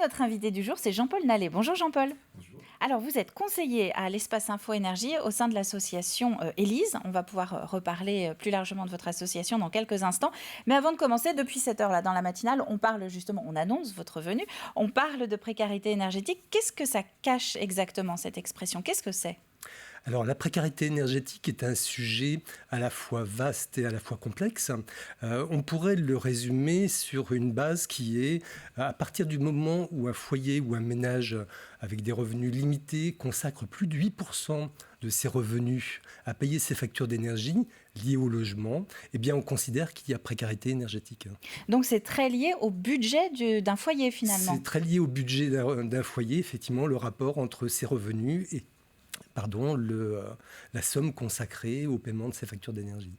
notre invité du jour, c'est Jean-Paul Nallet. Bonjour Jean-Paul. Bonjour. Alors, vous êtes conseiller à l'Espace Info Énergie au sein de l'association Élise. On va pouvoir reparler plus largement de votre association dans quelques instants. Mais avant de commencer, depuis cette heure-là, dans la matinale, on parle justement, on annonce votre venue, on parle de précarité énergétique. Qu'est-ce que ça cache exactement, cette expression? Qu'est-ce que c'est? Alors la précarité énergétique est un sujet à la fois vaste et à la fois complexe. On pourrait le résumer sur une base qui est à partir du moment où un foyer ou un ménage avec des revenus limités consacre plus de 8% de ses revenus à payer ses factures d'énergie liées au logement, eh bien on considère qu'il y a précarité énergétique. Donc c'est très lié au budget d'un foyer finalement. C'est très lié au budget d'un foyer, effectivement, le rapport entre ses revenus et la somme consacrée au paiement de ses factures d'énergie.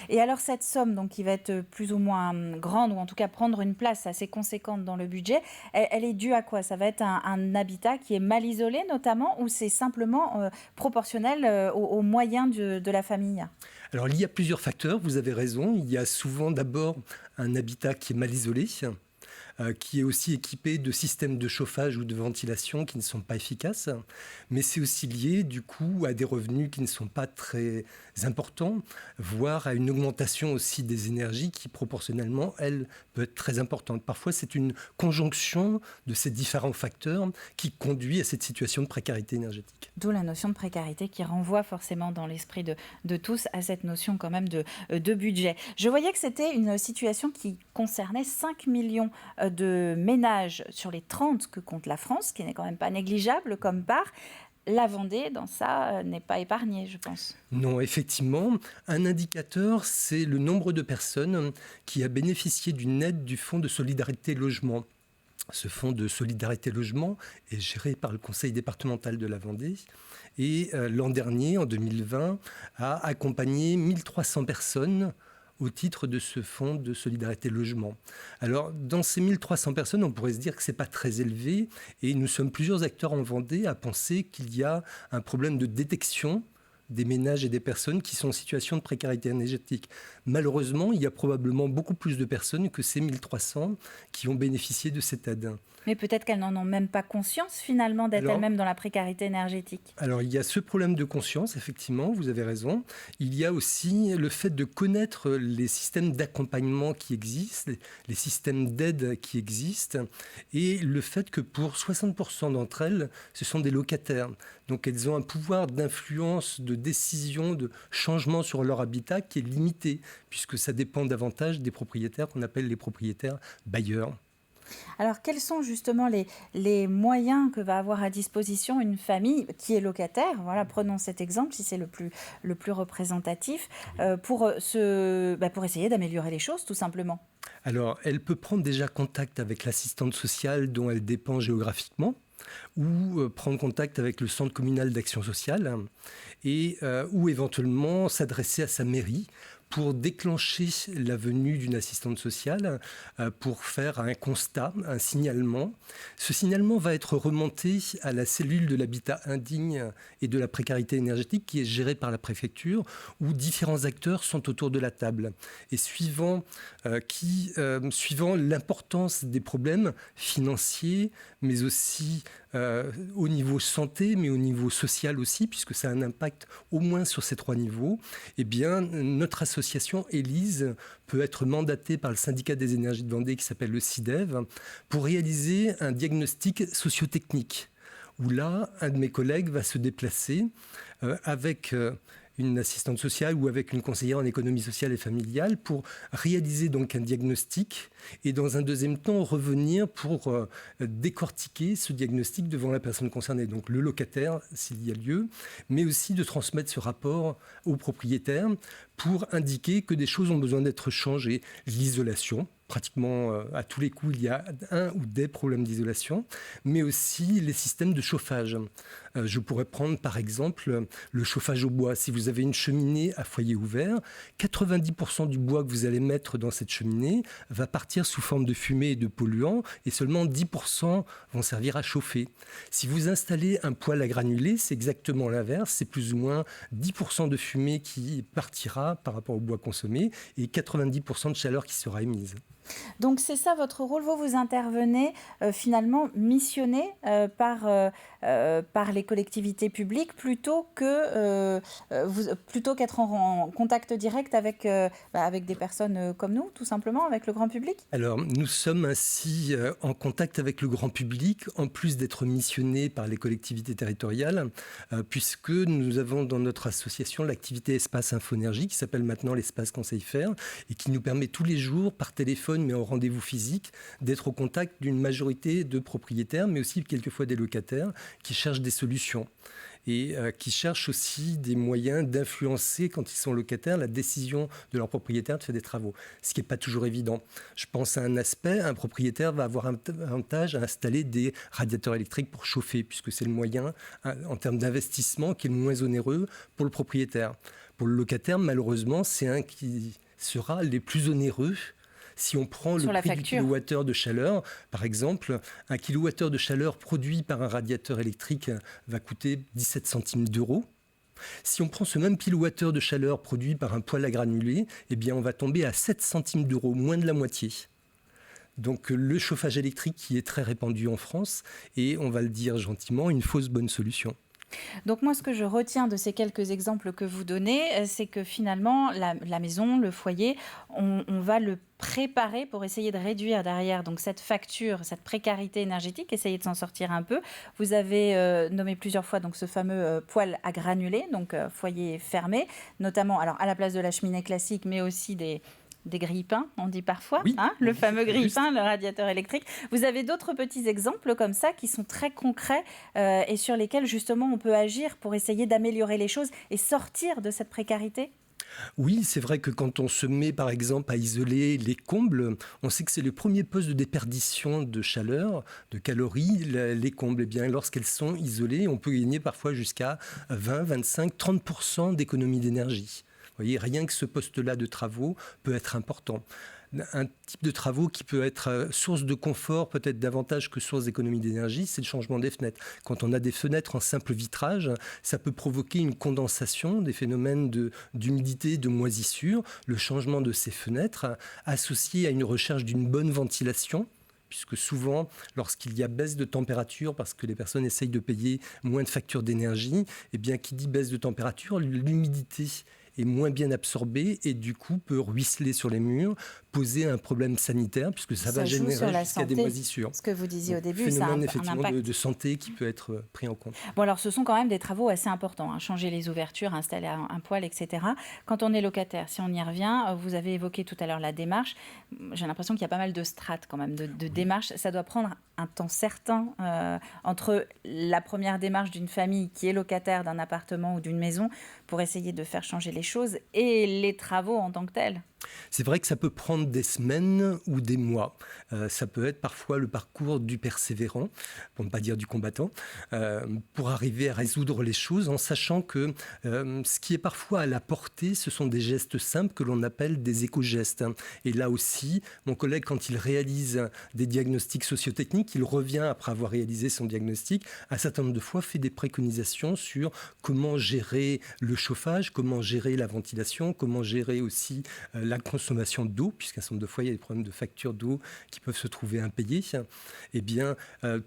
Et alors cette somme donc, qui va être plus ou moins grande, ou en tout cas prendre une place assez conséquente dans le budget, elle est due à quoi? Ça va être un habitat qui est mal isolé notamment, ou c'est simplement proportionnel aux moyens de la famille? Alors il y a plusieurs facteurs, vous avez raison. Il y a souvent d'abord un habitat qui est mal isolé, qui est aussi équipé de systèmes de chauffage ou de ventilation qui ne sont pas efficaces. Mais c'est aussi lié, du coup, à des revenus qui ne sont pas très importants, voire à une augmentation aussi des énergies qui, proportionnellement, elle, peut être très importante. Parfois, c'est une conjonction de ces différents facteurs qui conduit à cette situation de précarité énergétique. D'où la notion de précarité qui renvoie forcément dans l'esprit de tous à cette notion quand même de budget. Je voyais que c'était une situation qui concernait 5 millions de ménages sur les 30 que compte la France, ce qui n'est quand même pas négligeable comme part. La Vendée, dans ça, n'est pas épargnée, je pense. Non, effectivement, un indicateur, c'est le nombre de personnes qui a bénéficié d'une aide du Fonds de solidarité logement. Ce fonds de solidarité logement est géré par le conseil départemental de la Vendée et l'an dernier, en 2020, a accompagné 1300 personnes au titre de ce fonds de solidarité logement. Alors, dans ces 1300 personnes, on pourrait se dire que ce n'est pas très élevé et nous sommes plusieurs acteurs en Vendée à penser qu'il y a un problème de détection des ménages et des personnes qui sont en situation de précarité énergétique. Malheureusement, il y a probablement beaucoup plus de personnes que ces 1300 qui ont bénéficié de cette aide. Mais peut-être qu'elles n'en ont même pas conscience finalement d'être elles-mêmes dans la précarité énergétique. Alors il y a ce problème de conscience, effectivement, vous avez raison. Il y a aussi le fait de connaître les systèmes d'accompagnement qui existent, les systèmes d'aide qui existent, et le fait que pour 60% d'entre elles, ce sont des locataires. Donc elles ont un pouvoir d'influence, de décision, de changement sur leur habitat qui est limité, puisque ça dépend davantage des propriétaires qu'on appelle les propriétaires bailleurs. Alors, quels sont justement les moyens que va avoir à disposition une famille qui est locataire? Voilà, prenons cet exemple, si c'est le plus représentatif, pour essayer d'améliorer les choses, tout simplement. Alors, elle peut prendre déjà contact avec l'assistante sociale dont elle dépend géographiquement, ou prendre contact avec le centre communal d'action sociale, ou éventuellement s'adresser à sa mairie pour déclencher la venue d'une assistante sociale, pour faire un constat, un signalement. Ce signalement va être remonté à la cellule de l'habitat indigne et de la précarité énergétique qui est gérée par la préfecture, où différents acteurs sont autour de la table. Et suivant l'importance des problèmes financiers, mais aussi au niveau santé, mais au niveau social aussi, puisque ça a un impact au moins sur ces trois niveaux, eh bien, notre association Élise peut être mandatée par le syndicat des énergies de Vendée qui s'appelle le SIDEV pour réaliser un diagnostic sociotechnique où là, un de mes collègues va se déplacer avec une assistante sociale ou avec une conseillère en économie sociale et familiale pour réaliser donc un diagnostic et dans un deuxième temps revenir pour décortiquer ce diagnostic devant la personne concernée, donc le locataire s'il y a lieu, mais aussi de transmettre ce rapport au propriétaire pour indiquer que des choses ont besoin d'être changées. L'isolation, pratiquement à tous les coups, il y a un ou des problèmes d'isolation, mais aussi les systèmes de chauffage. Je pourrais prendre par exemple le chauffage au bois. Si vous avez une cheminée à foyer ouvert, 90% du bois que vous allez mettre dans cette cheminée va partir sous forme de fumée et de polluants, et seulement 10% vont servir à chauffer. Si vous installez un poêle à granulés, c'est exactement l'inverse, c'est plus ou moins 10% de fumée qui partira par rapport au bois consommé et 90% de chaleur qui sera émise. Donc c'est ça votre rôle, vous intervenez finalement missionné par les collectivités publiques plutôt qu'être en contact direct avec des personnes comme nous, tout simplement, avec le grand public? Alors, nous sommes ainsi en contact avec le grand public, en plus d'être missionnés par les collectivités territoriales, puisque nous avons dans notre association l'activité Espace Infoénergie, qui s'appelle maintenant l'Espace Conseil Faire, et qui nous permet tous les jours, par téléphone, mais en rendez-vous physique, d'être au contact d'une majorité de propriétaires, mais aussi quelquefois des locataires, qui cherchent des solutions. Et qui cherchent aussi des moyens d'influencer, quand ils sont locataires, la décision de leur propriétaire de faire des travaux, ce qui n'est pas toujours évident. Je pense à un aspect, un propriétaire va avoir un avantage à installer des radiateurs électriques pour chauffer, puisque c'est le moyen, en termes d'investissement, qui est le moins onéreux pour le propriétaire. Pour le locataire, malheureusement, c'est un qui sera les plus onéreux. Si on prend le prix du kilowattheure de chaleur, par exemple, un kilowattheure de chaleur produit par un radiateur électrique va coûter 17 centimes d'euros. Si on prend ce même kilowattheure de chaleur produit par un poêle à granulés, eh bien on va tomber à 7 centimes d'euros, moins de la moitié. Donc le chauffage électrique qui est très répandu en France est, on va le dire gentiment, une fausse bonne solution. Donc moi, ce que je retiens de ces quelques exemples que vous donnez, c'est que finalement, la maison, le foyer, on va le préparer pour essayer de réduire derrière donc cette facture, cette précarité énergétique, essayer de s'en sortir un peu. Vous avez nommé plusieurs fois donc ce fameux poêle à granulés, donc foyer fermé, notamment alors à la place de la cheminée classique, mais aussi des grille-pains, on dit parfois, oui, le fameux grille-pain, le radiateur électrique. Vous avez d'autres petits exemples comme ça qui sont très concrets et sur lesquels justement on peut agir pour essayer d'améliorer les choses et sortir de cette précarité? Oui, c'est vrai que quand on se met par exemple à isoler les combles, on sait que c'est le premier poste de déperdition de chaleur, de calories, les combles. Eh bien, lorsqu'elles sont isolées, on peut gagner parfois jusqu'à 20, 25, 30% d'économie d'énergie. Vous voyez, rien que ce poste-là de travaux peut être important. Un type de travaux qui peut être source de confort, peut-être davantage que source d'économie d'énergie, c'est le changement des fenêtres. Quand on a des fenêtres en simple vitrage, ça peut provoquer une condensation, des phénomènes d'humidité, de moisissure. Le changement de ces fenêtres, associé à une recherche d'une bonne ventilation, puisque souvent, lorsqu'il y a baisse de température, parce que les personnes essayent de payer moins de factures d'énergie, eh bien, qui dit baisse de température, l'humidité est moins bien absorbée et du coup peut ruisseler sur les murs, poser un problème sanitaire puisque ça va générer jusqu'à des moisissures. Ce que vous disiez au début, phénomène ça a un effectivement impact de santé qui peut être pris en compte. Bon alors ce sont quand même des travaux assez importants, changer les ouvertures, installer un poêle, etc. Quand on est locataire, si on y revient, vous avez évoqué tout à l'heure la démarche. J'ai l'impression qu'il y a pas mal de strates quand même, de démarches. Ça doit prendre un temps certain entre la première démarche d'une famille qui est locataire d'un appartement ou d'une maison pour essayer de faire changer les choses et les travaux en tant que tels. C'est vrai que ça peut prendre des semaines ou des mois. Ça peut être parfois le parcours du persévérant, pour ne pas dire du combattant, pour arriver à résoudre les choses en sachant que ce qui est parfois à la portée, ce sont des gestes simples que l'on appelle des éco-gestes. Et là aussi, mon collègue, quand il réalise des diagnostics sociotechniques, il revient après avoir réalisé son diagnostic, un certain nombre de fois fait des préconisations sur comment gérer le chauffage, comment gérer la ventilation, comment gérer aussi la consommation d'eau, puisqu'un certain nombre de fois, il y a des problèmes de facture d'eau qui peuvent se trouver impayés. Eh bien,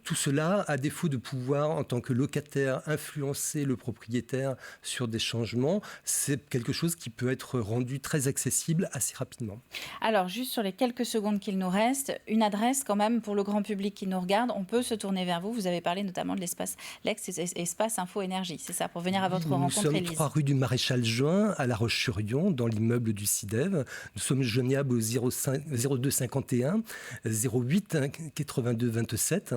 tout cela, à défaut de pouvoir, en tant que locataire, influencer le propriétaire sur des changements, c'est quelque chose qui peut être rendu très accessible assez rapidement. Alors, juste sur les quelques secondes qu'il nous reste, une adresse quand même pour le grand public qui nous regarde, on peut se tourner vers vous. Vous avez parlé notamment de l'ex-espace Info Énergie, c'est ça, pour venir à votre rencontre, Élise. Nous sommes 3 rue du Maréchal Juin, à La Roche-sur-Yon, dans l'immeuble du CIDEV. Nous sommes joignables au 02 51 08 82 27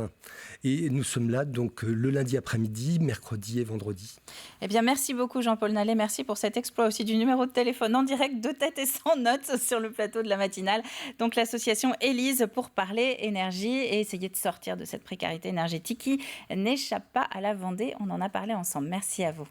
et nous sommes là donc le lundi après-midi, mercredi et vendredi. Eh bien, merci beaucoup Jean-Paul Nallet, merci pour cet exploit aussi du numéro de téléphone en direct de tête et sans notes sur le plateau de la matinale. Donc l'association Élise pour parler énergie et essayer de sortir de cette précarité énergétique qui n'échappe pas à la Vendée. On en a parlé ensemble. Merci à vous.